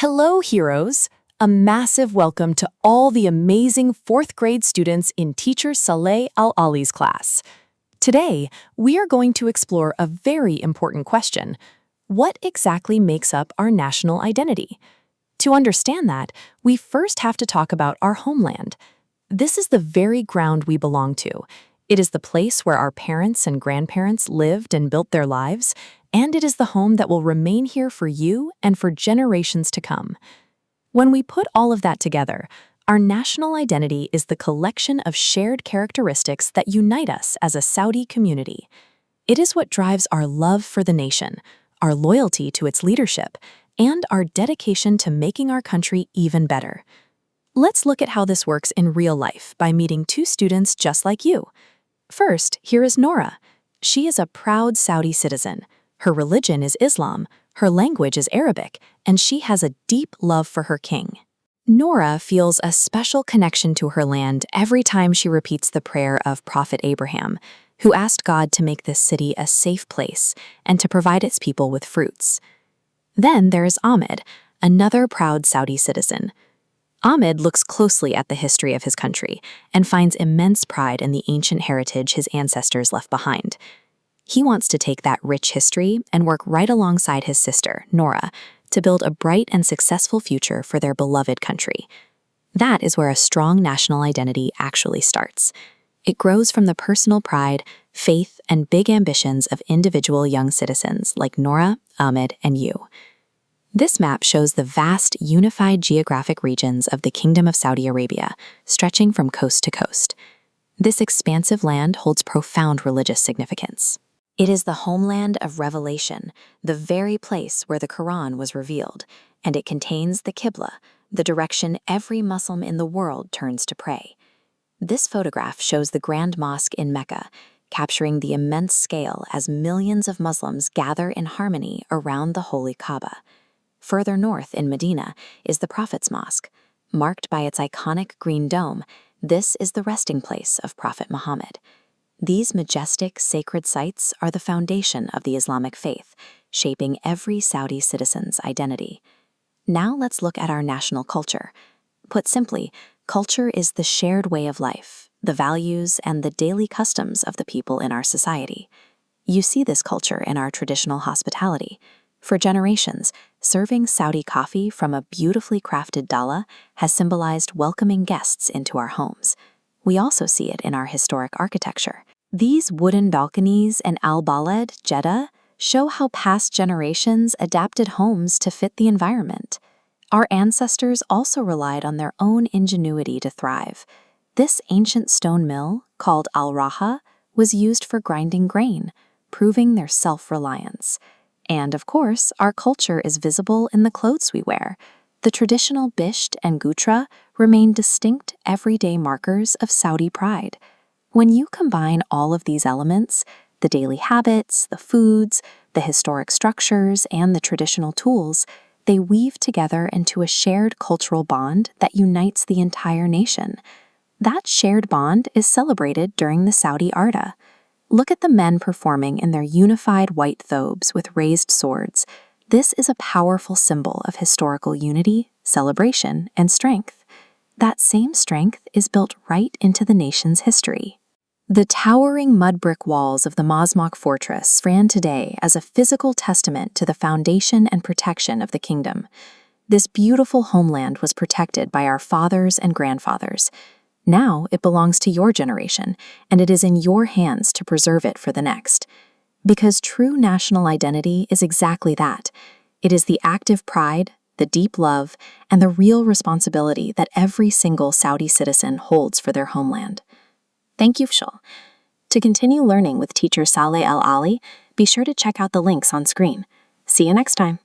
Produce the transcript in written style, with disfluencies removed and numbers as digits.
Hello, heroes! A massive welcome to all the amazing 4th grade students in Teacher Saleh Al-Ali's class. Today, we are going to explore a very important question. What exactly makes up our national identity? To understand that, we first have to talk about our homeland. This is the very ground we belong to. It is the place where our parents and grandparents lived and built their lives, and it is the home that will remain here for you and for generations to come. When we put all of that together, our national identity is the collection of shared characteristics that unite us as a Saudi community. It is what drives our love for the nation, our loyalty to its leadership, and our dedication to making our country even better. Let's look at how this works in real life by meeting 2 students just like you. First, here is Nora. She is a proud Saudi citizen. Her religion is Islam, her language is Arabic, and she has a deep love for her king. Nora feels a special connection to her land every time she repeats the prayer of Prophet Abraham, who asked God to make this city a safe place and to provide its people with fruits. Then there is Ahmed, another proud Saudi citizen. Ahmed looks closely at the history of his country and finds immense pride in the ancient heritage his ancestors left behind. He wants to take that rich history and work right alongside his sister, Nora, to build a bright and successful future for their beloved country. That is where a strong national identity actually starts. It grows from the personal pride, faith, and big ambitions of individual young citizens like Nora, Ahmed, and you. This map shows the vast, unified geographic regions of the Kingdom of Saudi Arabia, stretching from coast to coast. This expansive land holds profound religious significance. It is the homeland of revelation, the very place where the Quran was revealed, and it contains the Qibla, the direction every Muslim in the world turns to pray. This photograph shows the Grand Mosque in Mecca, capturing the immense scale as millions of Muslims gather in harmony around the holy Kaaba. Further north in Medina is the Prophet's Mosque. Marked by its iconic green dome, this is the resting place of Prophet Muhammad. These majestic, sacred sites are the foundation of the Islamic faith, shaping every Saudi citizen's identity. Now let's look at our national culture. Put simply, culture is the shared way of life, the values, and the daily customs of the people in our society. You see this culture in our traditional hospitality. For generations, serving Saudi coffee from a beautifully crafted dala has symbolized welcoming guests into our homes. We also see it in our historic architecture. These wooden balconies in Al-Balad, Jeddah, show how past generations adapted homes to fit the environment. Our ancestors also relied on their own ingenuity to thrive. This ancient stone mill, called Al-Raha, was used for grinding grain, proving their self-reliance. And of course, our culture is visible in the clothes we wear. The traditional bisht and gutra remain distinct everyday markers of Saudi pride. When you combine all of these elements, the daily habits, the foods, the historic structures, and the traditional tools, they weave together into a shared cultural bond that unites the entire nation. That shared bond is celebrated during the Saudi Ardah. Look at the men performing in their unified white thobes with raised swords. This is a powerful symbol of historical unity, celebration, and strength. That same strength is built right into the nation's history. The towering mud brick walls of the Masmak Fortress stand today as a physical testament to the foundation and protection of the kingdom. This beautiful homeland was protected by our fathers and grandfathers. Now it belongs to your generation, and it is in your hands to preserve it for the next. Because true national identity is exactly that. It is the active pride, the deep love, and the real responsibility that every single Saudi citizen holds for their homeland. Thank you, Shul. To continue learning with Teacher Saleh Al-Ali, be sure to check out the links on screen. See you next time.